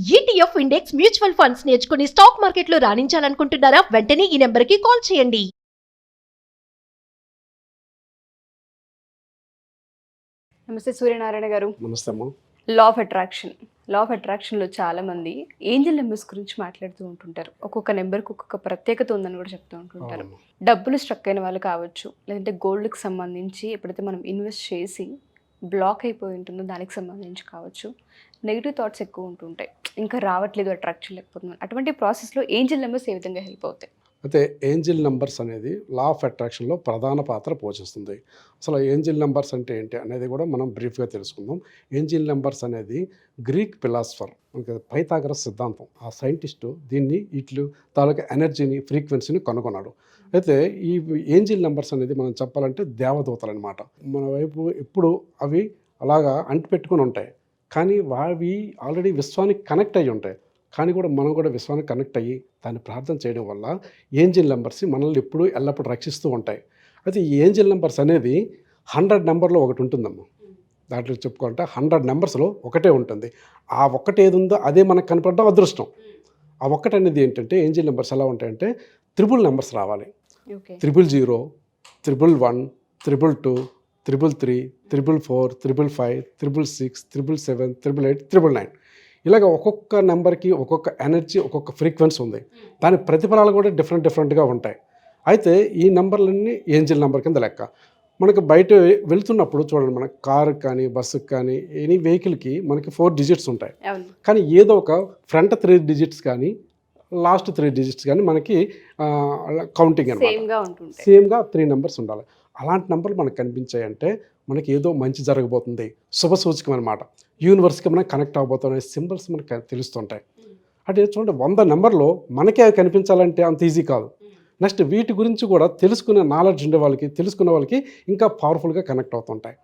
ETF index mutual funds నేర్చుకుని stock మార్కెట్లో రాణించాలనుకుంటున్నారా? వెంటనే ఈ నెంబర్కి కాల్ చేయండి. నమస్తే సూర్యనారాయణ గారు. నమస్తే అమ్మ. లా ఆఫ్ అట్రాక్షన్లో చాలా మంది ఏంజల్ నెంబర్స్ గురించి మాట్లాడుతూ ఉంటుంటారు. ఒక్కొక్క నెంబర్కి ఒక్కొక్క ప్రత్యేకత ఉందని కూడా చెప్తూ ఉంటుంటారు. అవునమ్మా. డబ్బులు స్ట్రక్ అయిన వాళ్ళు కావచ్చు, లేదంటే గోల్డ్కి సంబంధించి ఎప్పుడైతే మనం ఇన్వెస్ట్ చేసి బ్లాక్ అయిపోయి ఉంటుందో దానికి సంబంధించి కావచ్చు, నెగిటివ్ థాట్స్ ఎక్కువ ఉంటుంటాయి, ఇంకా రావట్లేదు, అట్రాక్షన్ లేకపోతున్నాం. అటువంటి ప్రాసెస్లో ఏంజల్ నెంబర్స్ ఏ విధంగా హెల్ప్ అవుతాయి? అయితే ఏంజిల్ నెంబర్స్ అనేది లా ఆఫ్ అట్రాక్షన్లో ప్రధాన పాత్ర పోషిస్తుంది. అసలు ఏంజిల్ నెంబర్స్ అంటే ఏంటి అనేది కూడా మనం బ్రీఫ్గా తెలుసుకుందాం. ఏంజిల్ నెంబర్స్ అనేది గ్రీక్ ఫిలాసఫర్ పైథాగరస్ సిద్ధాంతం, ఆ సైంటిస్టు దీన్ని ఇట్లు తాలూకా ఎనర్జీని ఫ్రీక్వెన్సీని కనుగొన్నాడు. అయితే ఈ ఏంజిల్ నెంబర్స్ అనేది మనం చెప్పాలంటే దేవదూతలు అనమాట. మన వైపు ఎప్పుడు అవి అలాగా అంటిపెట్టుకుని ఉంటాయి, కానీ అవి ఆల్రెడీ విశ్వానికి కనెక్ట్ అయ్యి ఉంటాయి. కానీ కూడా మనం కూడా విశ్వానికి కనెక్ట్ అయ్యి దాన్ని ప్రార్థన చేయడం వల్ల ఏంజిల్ నెంబర్స్ మనల్ని ఎప్పుడూ ఎల్లప్పుడూ రక్షిస్తూ ఉంటాయి. అయితే ఈ ఏంజిల్ నెంబర్స్ అనేది 100 నెంబర్లో ఒకటి ఉంటుందమ్మా. దాంట్లో చెప్పుకుంటే 100 నెంబర్స్లో ఒకటే ఉంటుంది. ఆ ఒక్కటి ఏది ఉందో అదే మనకు కనపడడం అదృష్టం. ఆ ఒక్కటి అనేది ఏంటంటే ఏంజిల్ నెంబర్స్ ఎలా ఉంటాయంటే త్రిబుల్ నెంబర్స్ రావాలి. 000, 111, 222, 333, 444, 555, 666, 777, 888, 999. ఇలాగ ఒక్కొక్క నెంబర్కి ఒక్కొక్క ఎనర్జీ, ఒక్కొక్క ఫ్రీక్వెన్సీ ఉంది. దాని ప్రతిఫలాలు కూడా డిఫరెంట్గా ఉంటాయి. అయితే ఈ నెంబర్లన్నీ ఏంజిల్ నెంబర్ కింద లెక్క. మనకు బయట వెళ్తున్నప్పుడు చూడండి, మన కారుకి కానీ బస్సుకి కానీ ఎనీ వెహికల్కి మనకి 4 డిజిట్స్ ఉంటాయి. కానీ ఏదో ఒక ఫ్రంట్ 3 డిజిట్స్ కానీ లాస్ట్ 3 డిజిట్స్ కానీ మనకి కౌంటింగ్ అనమాట సేమ్గా 3 నెంబర్స్ ఉండాలి. అలాంటి నెంబర్లు మనకు కనిపించాయంటే మనకి ఏదో మంచి జరగబోతుంది, శుభ సూచకం అనమాట. యూనివర్స్కి మనం కనెక్ట్ అవ్వబోతున్న సింబల్స్ మనకు తెలుస్తుంటాయి. అంటే చూడండి, 100 నెంబర్లో మనకే అవి కనిపించాలంటే అంత ఈజీ కాదు. నెక్స్ట్ వీటి గురించి కూడా తెలుసుకునే నాలెడ్జ్ ఉండే వాళ్ళకి, తెలుసుకునే వాళ్ళకి ఇంకా పవర్ఫుల్గా కనెక్ట్ అవుతుంటాయి.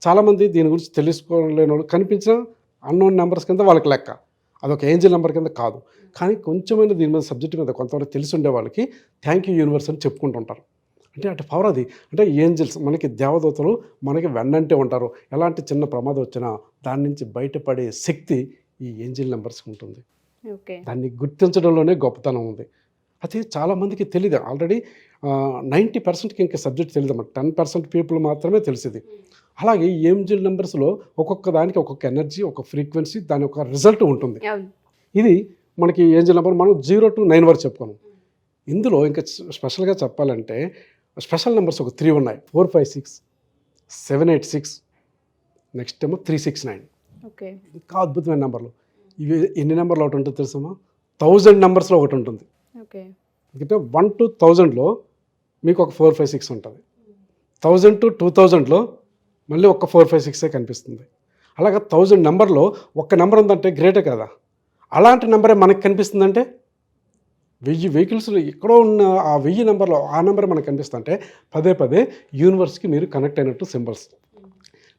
చాలామంది దీని గురించి తెలుసుకోలేని వాళ్ళు కనిపించిన అన్నోన్ నెంబర్స్ కింద వాళ్ళకి లెక్క, అదొక ఏంజిల్ నెంబర్ కింద కాదు. కానీ కొంచెమైనా దీని మీద సబ్జెక్ట్ మీద కొంతవరకు తెలిసి ఉండే వాళ్ళకి థ్యాంక్ యూ యూనివర్స్ అని చెప్పుకుంటుంటారు. అంటే అటు పవర్ అది. అంటే ఏంజిల్స్ మనకి దేవదూతలు మనకి వెన్నంటే ఉంటారు. ఎలాంటి చిన్న ప్రమాదం వచ్చినా దాని నుంచి బయటపడే శక్తి ఈ ఏంజిల్ నెంబర్స్కి ఉంటుంది. దాన్ని గుర్తించడంలోనే గొప్పతనం ఉంది. అది చాలామందికి తెలియదు. ఆల్రెడీ 90%కి ఇంకా సబ్జెక్ట్ తెలియదు అన్నమాట. 10% పీపుల్ మాత్రమే తెలిసింది. అలాగే ఈ ఏంజిల్ నెంబర్స్లో ఒక్కొక్క దానికి ఒక్కొక్క ఎనర్జీ, ఒక ఫ్రీక్వెన్సీ, దాని ఒక రిజల్ట్ ఉంటుంది. ఇది మనకి ఏంజిల్ నెంబర్ మనం 0 to 9 వరకు చెప్పుకున్నాం. ఇందులో ఇంకా స్పెషల్గా చెప్పాలంటే స్పెషల్ నెంబర్స్ ఒక 3 ఉన్నాయి. 456, 786, నెక్స్ట్ ఏమో 369. ఇంకా అద్భుతమైన నెంబర్లు. ఇవి ఎన్ని నెంబర్లు ఒకటి ఉంటుంది తెలుసమ్మా? 1000 నెంబర్స్లో ఒకటి ఉంటుంది. ఎందుకంటే 1 to 1000లో మీకు ఒక 456 ఉంటుంది. 1000 to 2000లో మళ్ళీ ఒక 456 కనిపిస్తుంది. అలాగే 1000 నెంబర్లో ఒక్క నెంబర్ ఉందంటే గ్రేటే కదా. అలాంటి నెంబరే మనకు కనిపిస్తుందంటే 1000 వెహికల్స్లో ఎక్కడో ఉన్న ఆ 1000 నెంబర్లో ఆ నెంబర్ మనకు కనిపిస్తుంటే పదే యూనివర్స్కి మీరు కనెక్ట్ అయినట్టు సింబల్స్.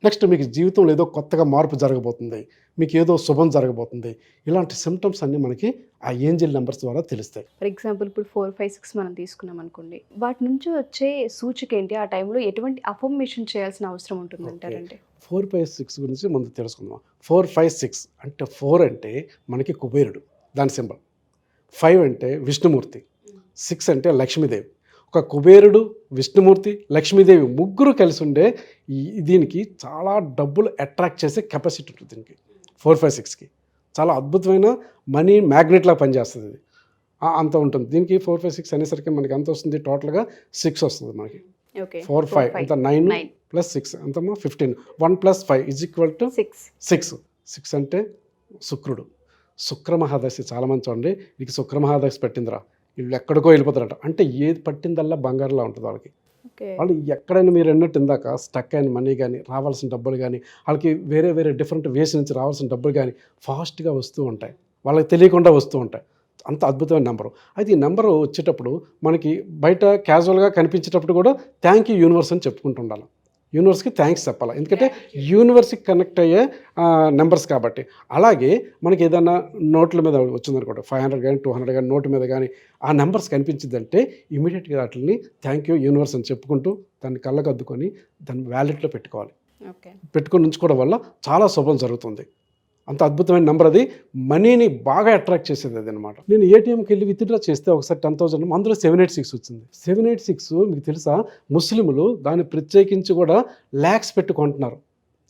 నెక్స్ట్ మీకు జీవితంలో ఏదో కొత్తగా మార్పు జరగబోతుంది, మీకు ఏదో శుభం జరగబోతుంది, ఇలాంటి సిమ్టమ్స్ అన్నీ మనకి ఆ ఏంజిల్ నెంబర్స్ ద్వారా తెలుస్తాయి. ఫర్ ఎగ్జాంపుల్ ఇప్పుడు 456 మనం తీసుకున్నాం అనుకోండి, వాటి నుంచి వచ్చే సూచిక ఏంటి? ఆ టైంలో ఎటువంటి అఫర్మేషన్ చేయాల్సిన అవసరం ఉంటుంది అంటారంటే? 456 గురించి ముందు తెలుసుకుందాం. 456 అంటే 4 అంటే మనకి కుబేరుడు, దాని సింబల్. 5 అంటే విష్ణుమూర్తి, 6 అంటే లక్ష్మీదేవి. ఒక కుబేరుడు, విష్ణుమూర్తి, లక్ష్మీదేవి ముగ్గురు కలిసి ఉండే దీనికి చాలా డబ్బులు అట్రాక్ట్ చేసే కెపాసిటీ ఉంటుంది. దీనికి 456కి చాలా అద్భుతమైన మనీ మ్యాగ్నెట్లా పనిచేస్తుంది. ఇది అంత ఉంటుంది. దీనికి 456 అనేసరికి మనకి ఎంత వస్తుంది? టోటల్గా 6 వస్తుంది మనకి. 4 5 అంత 9 + 6 అంతమా 15. 1 + 5 = 6. 6 అంటే శుక్రుడు, శుక్ర మహాదశి. చాలామంది చూడండి, నీకు శుక్ర మహాదశి పట్టిందిరా, వీళ్ళు ఎక్కడికో వెళ్ళిపోతారట. అంటే ఏది పట్టిందల్లా బంగారులా ఉంటుంది వాళ్ళకి. వాళ్ళు ఎక్కడైనా మీరు అన్నట్టు ఇందాక స్టక్ అయిన మనీ కానీ, రావాల్సిన డబ్బులు కానీ, వాళ్ళకి వేరే డిఫరెంట్ వేస్ నుంచి రావాల్సిన డబ్బులు కానీ ఫాస్ట్గా వస్తూ ఉంటాయి, వాళ్ళకి తెలియకుండా వస్తూ ఉంటాయి. అంత అద్భుతమైన నెంబరు. అయితే ఈ నెంబరు వచ్చేటప్పుడు మనకి బయట క్యాజువల్గా కనిపించేటప్పుడు కూడా థ్యాంక్ యూ యూనివర్స్ అని చెప్పుకుంటూ ఉండాలి. యూనివర్స్కి థ్యాంక్స్ చెప్పాలి, ఎందుకంటే యూనివర్స్కి కనెక్ట్ అయ్యే నెంబర్స్ కాబట్టి. అలాగే మనకి ఏదైనా నోట్ల మీద వచ్చిందనుకోండి, 500 కానీ 200 కానీ నోటు మీద కానీ ఆ నెంబర్స్ కనిపించిందంటే ఇమీడియట్గా వాటిని థ్యాంక్ యూ యూనివర్స్ అని చెప్పుకుంటూ దాన్ని కళ్ళకద్దుకొని దాన్ని వ్యాలెట్లో పెట్టుకోవాలి. పెట్టుకొని ఉంచుకోవడం వల్ల చాలా శుభం జరుగుతుంది. అంత అద్భుతమైన నెంబర్ అది. మనీని బాగా అట్రాక్ట్ చేసేది అది అనమాట. నేను ఏటీఎంకి వెళ్ళి విత్డ్రా చేస్తే ఒకసారి 10,000 అందులో 786 వచ్చింది. 786 మీకు తెలుసా, ముస్లింలు దాన్ని ప్రత్యేకించి కూడా ల్యాక్స్ పెట్టి కొంటున్నారు,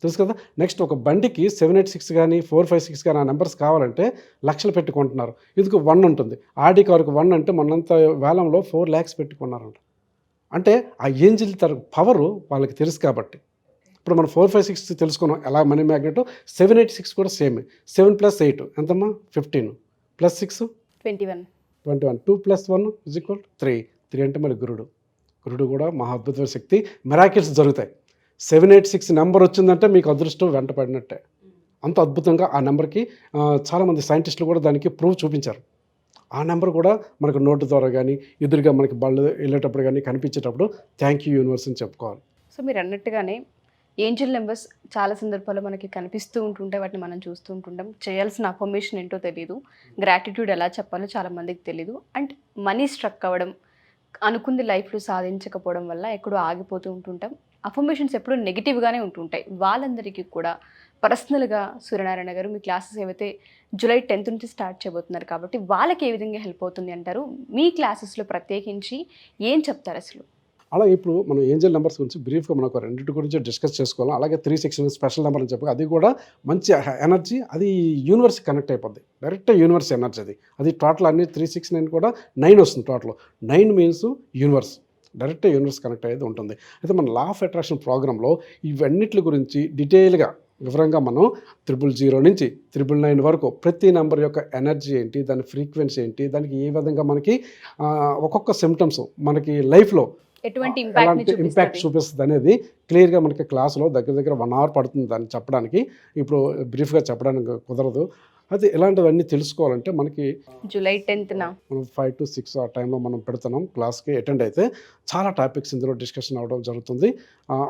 తెలుసు కదా. నెక్స్ట్ ఒక బండికి 786 కానీ 456 కానీ ఆ నెంబర్స్ కావాలంటే లక్షలు పెట్టుకుంటున్నారు. ఇదికి 1 ఉంటుంది. ఆడి కారుకు 1 అంటే మొన్నంత వేలంలో 4 lakhs పెట్టుకున్నారంట. అంటే ఆ ఏంజిల్ పవరు వాళ్ళకి తెలుసు కాబట్టి. ఇప్పుడు మనం 456 తెలుసుకున్నాం ఎలా మనీ మ్యాగ్నెట్. 786 కూడా సేమ్. 7 + 8 ఎంతమ్మా, 15 + 6 21. 2 + 1 = 3. 3 అంటే మరి గురుడు కూడా మహా అద్భుతమైన శక్తి. మిరాకిల్స్ జరుగుతాయి. 786 నెంబర్ వచ్చిందంటే మీకు అదృష్టం వెంట పడినట్టే. అంత అద్భుతంగా ఆ నెంబర్కి చాలామంది సైంటిస్టులు కూడా దానికి ప్రూఫ్ చూపించారు. ఆ నెంబర్ కూడా మనకు నోటు ద్వారా కానీ ఎదురుగా మనకి బళ్ళు వెళ్ళేటప్పుడు కానీ కనిపించేటప్పుడు థ్యాంక్ యూ యూనివర్స్ అని చెప్పుకోవాలి. సో మీరు అన్నట్టుగానే ఏంజిల్ నెంబర్స్ చాలా సందర్భాల్లో మనకి కనిపిస్తూ ఉంటుంటాయి, వాటిని మనం చూస్తూ ఉంటుంటాం. చేయాల్సిన అఫర్మేషన్ ఏంటో తెలియదు, గ్రాటిట్యూడ్ ఎలా చెప్పాలో చాలామందికి తెలియదు. అండ్ మనీ స్ట్రక్ అవ్వడం, అనుకుంది లైఫ్లో సాధించకపోవడం వల్ల ఎక్కడో ఆగిపోతూ ఉంటుంటాం. అఫర్మేషన్స్ ఎప్పుడూ నెగిటివ్గానే ఉంటుంటాయి. వాళ్ళందరికీ కూడా పర్సనల్గా సూర్యనారాయణ గారు మీ క్లాసెస్ ఏవైతే జూలై 10th నుంచి స్టార్ట్ చేయబోతున్నారు కాబట్టి వాళ్ళకి ఏ విధంగా హెల్ప్ అవుతుంది అంటారు? మీ క్లాసెస్లో ప్రత్యేకించి ఏం చెప్తారు అసలు? అలా ఇప్పుడు మనం ఏంజల్ నెంబర్స్ గురించి బ్రీఫ్గా మనం ఒక రెండింటి గురించి డిస్కస్ చేసుకోవాలి. అలాగే 316 స్పెషల్ నెంబర్ అని చెప్పి అది కూడా మంచి ఎనర్జీ, అది యూనివర్స్ కనెక్ట్ అయిపోద్ది, డైరెక్ట్ యూనివర్స్ ఎనర్జీ. అది టోటల్ అన్ని 369 కూడా 9 వస్తుంది. Total 9 means universe, direct universe connect అయ్యేది ఉంటుంది. అయితే మన లా ఆఫ్ అట్రాక్షన్ ప్రోగ్రాంలో ఇవన్నిటి గురించి డీటెయిల్గా వివరంగా మనం 000 నుంచి 999 వరకు ప్రతి నెంబర్ యొక్క ఎనర్జీ ఏంటి, దాని ఫ్రీక్వెన్సీ ఏంటి, దానికి ఏ విధంగా మనకి ఒక్కొక్క సిమ్టమ్స్ మనకి లైఫ్లో ఎటువంటి ఇంపాక్ట్ చూపిస్తుంది అనేది క్లియర్గా మనకి క్లాసులో దగ్గర 1 hour పడుతుంది దాన్ని చెప్పడానికి. ఇప్పుడు బ్రీఫ్గా చెప్పడానికి కుదరదు. అది ఇలాంటివన్నీ తెలుసుకోవాలంటే మనకి జూలై 10th మనం 5 to 6 ఆ టైంలో మనం పెడుతున్నాం. క్లాస్కి అటెండ్ అయితే చాలా టాపిక్స్ ఇందులో డిస్కషన్ అవ్వడం జరుగుతుంది.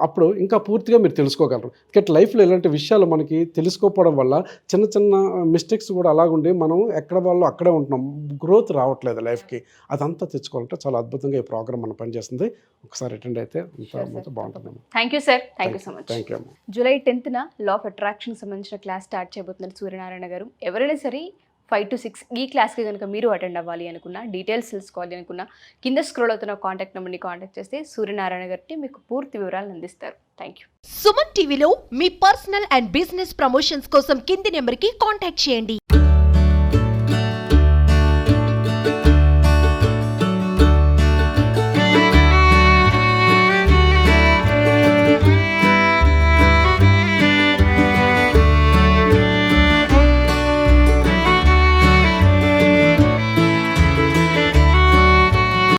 అప్పుడు ఇంకా పూర్తిగా మీరు తెలుసుకోగలరు. ఎందుకంటే లైఫ్లో ఇలాంటి విషయాలు మనకి తెలుసుకోకపోవడం వల్ల చిన్న చిన్న మిస్టేక్స్ కూడా అలాగుండి మనం ఎక్కడ వాళ్ళు అక్కడే ఉంటున్నాం, గ్రోత్ రావట్లేదు లైఫ్కి. అదంతా తెచ్చుకోవాలంటే చాలా అద్భుతంగా ఈ ప్రోగ్రామ్ మనం పనిచేస్తుంది. ఒకసారి అటెండ్ అయితే అంతా బాగుంటుంది. Thank you sir, thank you so much. Thank you. July 10th law of attraction సంబంధించిన క్లాస్ స్టార్ట్ చేయబోతున్నారు సూర్యనారాయణ గారు. ఎవరైనా సరే 5 to 6 ఈ క్లాస్కి కనుక మీరు అటెండ్ అవ్వాలి అనుకున్నా, డీటెయిల్స్ తెలుసుకోవాలి అనుకున్నా, కింద స్క్రోల్ అవుతున్న కాంటాక్ట్ నెంబర్ని కాంటాక్ట్ చేస్తే సూర్యనారాయణ గారికి మీకు పూర్తి వివరాలు అందిస్తారు. Thank you. సుమన్ టీవీలో మీ పర్సనల్ అండ్ బిజినెస్ ప్రమోషన్స్ కోసం కింది నెంబర్కి కాంటాక్ట్ చేయండి.